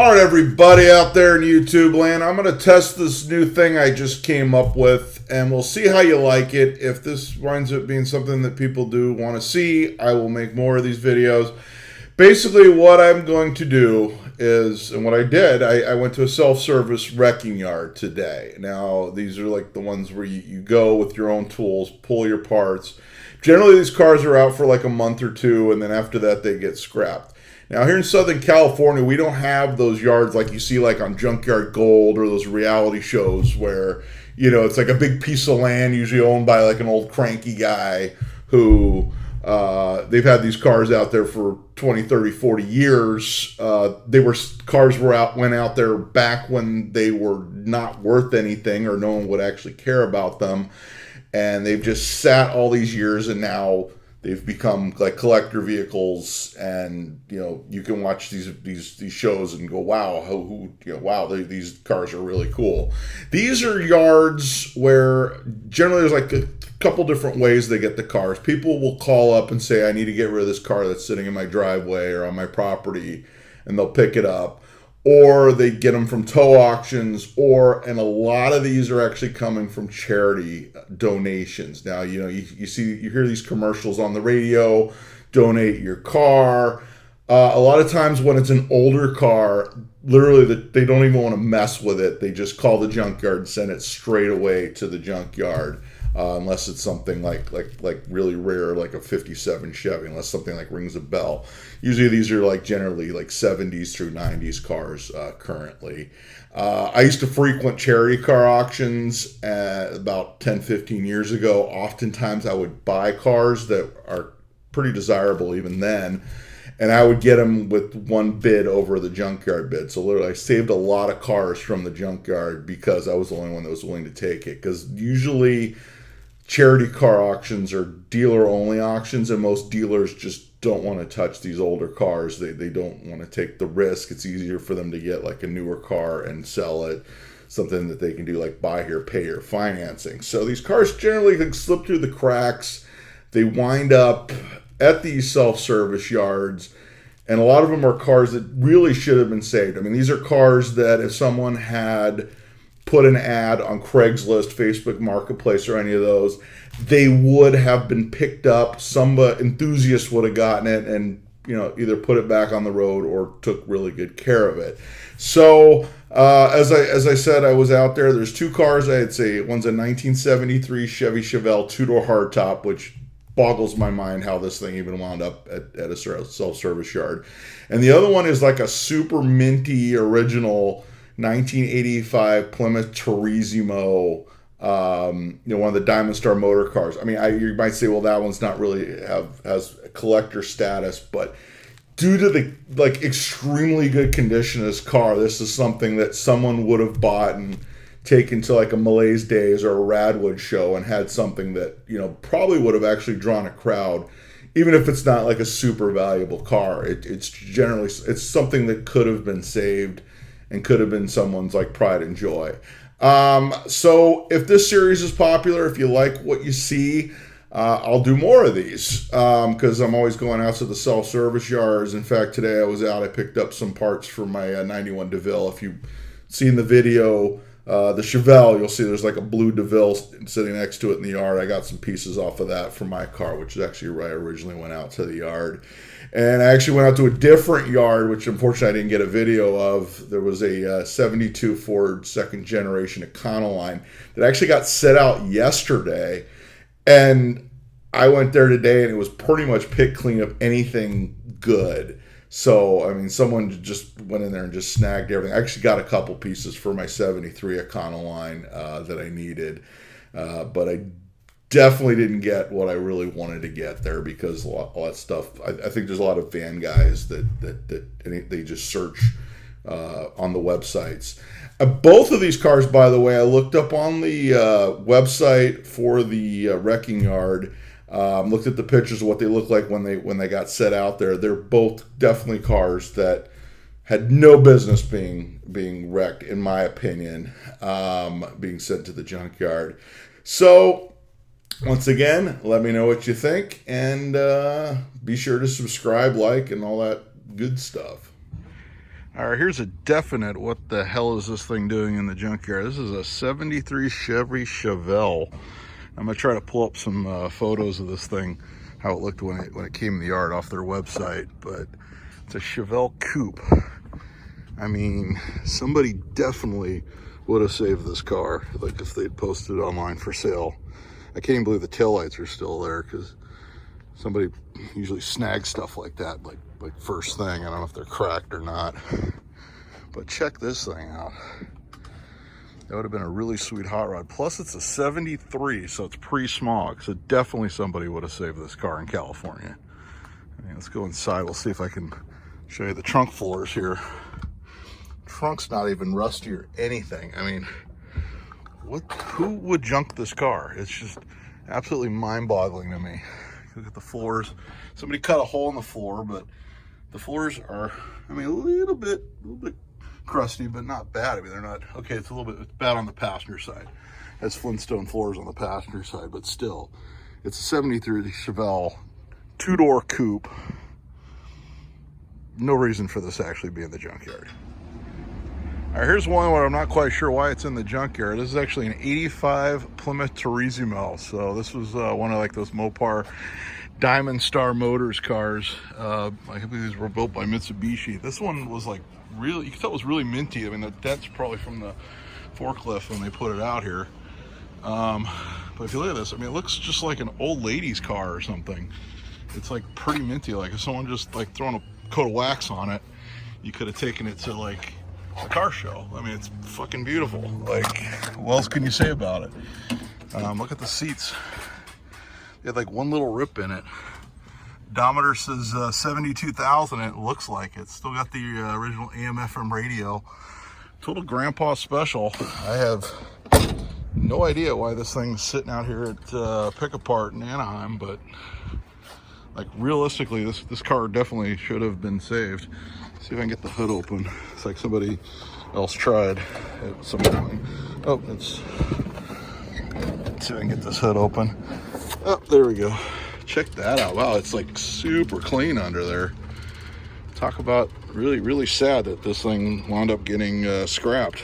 All right, everybody out there in YouTube land, I'm going to test this new thing I just came up with, and we'll see how you like it. If this winds up being something that people do want to see, I will make more of these videos. Basically, what I'm going to do is, and what I did, I went to a self-service wrecking yard today. Now, these are like the ones where you go with your own tools, pull your parts. Generally, these cars are out for like a month or two, and then after that, they get scrapped. Now, here in Southern California, we don't have those yards like you see like on Junkyard Gold or those reality shows where, you know, it's like a big piece of land usually owned by like an old cranky guy who they've had these cars out there for 20, 30, 40 years. Cars went out there back when they were not worth anything or no one would actually care about them. And they've just sat all these years, and now they've become like collector vehicles, and you know you can watch these shows and go, wow, these cars are really cool. These are yards where generally there's like a couple different ways they get the cars. People will call up and say, I need to get rid of this car that's sitting in my driveway or on my property, and they'll pick it up. Or they get them from tow auctions, and a lot of these are actually coming from charity donations. Now, you know, you hear these commercials on the radio, donate your car. A lot of times when it's an older car, literally they don't even want to mess with it. They just call the junkyard and send it straight away to the junkyard. Unless it's something like really rare, like a 57 Chevy, unless something like rings a bell. Usually these are like generally like 70s through 90s cars currently. I used to frequent charity car auctions about 10, 15 years ago. Oftentimes I would buy cars that are pretty desirable even then, and I would get them with one bid over the junkyard bid. So literally I saved a lot of cars from the junkyard because I was the only one that was willing to take it. Because usually charity car auctions are dealer-only auctions, and most dealers just don't want to touch these older cars. They don't want to take the risk. It's easier for them to get like a newer car and sell it, something that they can do like buy here, pay here financing. So these cars generally like slip through the cracks. They wind up at these self-service yards, and a lot of them are cars that really should have been saved. I mean, these are cars that if someone had put an ad on Craigslist, Facebook Marketplace, or any of those, they would have been picked up. Some enthusiast would have gotten it and, you know, either put it back on the road or took really good care of it. So as I said, I was out there. There's two cars. I'd say one's a 1973 Chevy Chevelle two-door hardtop, which boggles my mind how this thing even wound up at a self-service yard. And the other one is like a super minty original 1985 Plymouth Turisimo, one of the Diamond Star motor cars. I mean, you might say, well, that one's not really has collector status, but due to the like extremely good condition of this car, this is something that someone would have bought and taken to like a Malaise Days or a Radwood show and had something that, you know, probably would have actually drawn a crowd, even if it's not like a super valuable car. It's something that could have been saved and could have been someone's like pride and joy. So if this series is popular, if you like what you see, I'll do more of these because I'm always going out to the self-service yards. In fact, today I was out, I picked up some parts for my 91 DeVille. If you've seen the video, the Chevelle, you'll see there's like a blue DeVille sitting next to it in the yard. I got some pieces off of that from my car, which is actually where I originally went out to the yard. And I actually went out to a different yard, which unfortunately I didn't get a video of. There was a 72 Ford second generation Econoline that actually got set out yesterday. And I went there today and it was pretty much pick clean of anything good. So, I mean, someone just went in there and just snagged everything. I actually got a couple pieces for my 73 Econoline that I needed. But I definitely didn't get what I really wanted to get there because all that stuff. I think there's a lot of van guys that they just search on the websites. Both of these cars, by the way, I looked up on the website for the wrecking yard. Looked at the pictures of what they look like when they got set out there. They're both definitely cars that had no business being wrecked, in my opinion, being sent to the junkyard. So once again, let me know what you think, and be sure to subscribe, like, and all that good stuff. All right, here's a definite what the hell is this thing doing in the junkyard. This is a 73 Chevy Chevelle. I'm gonna try to pull up some photos of this thing, how it looked when it came in the yard off their website. But it's a Chevelle coupe. I mean, somebody definitely would have saved this car, like if they'd posted it online for sale. I can't even believe the taillights are still there, because somebody usually snags stuff like that, like first thing. I don't know if they're cracked or not, but check this thing out. That would have been a really sweet hot rod. Plus it's a 73, so it's pre-smog. So definitely somebody would have saved this car in California. I mean, let's go inside. We'll see if I can show you the trunk floors here. Trunk's not even rusty or anything. I mean, who would junk this car? It's just absolutely mind-boggling to me. Look at the floors. Somebody cut a hole in the floor, but the floors are, I mean, a little bit crusty, but not bad. I mean, they're not, okay, it's a little bit bad on the passenger side. It has Flintstone floors on the passenger side, but still, it's a 73 Chevelle, two-door coupe. No reason for this to actually be in the junkyard. All right, here's one where I'm not quite sure why it's in the junkyard. This is actually an 85 Plymouth Turisimo. So this was one of like those Mopar Diamond Star Motors cars. I think these were built by Mitsubishi. This one was like really, you could tell it was really minty. I mean, the dent's probably from the forklift when they put it out here. But if you look at this, I mean, it looks just like an old lady's car or something. It's like pretty minty. Like if someone just like thrown a coat of wax on it, you could have taken it to like a car show. I mean, it's fucking beautiful. Like, what else can you say about it? Look at the seats. They had like one little rip in it. Odometer says 72,000. It looks like it's still got the original AM/FM radio. Total grandpa special. I have no idea why this thing's sitting out here at Pick Apart in Anaheim, but like realistically, this car definitely should have been saved. See if I can get the hood open. It's like somebody else tried at some point. Oh, let's see if I can get this hood open. Oh, there we go. Check that out. Wow, it's like super clean under there. Talk about really, really sad that this thing wound up getting scrapped.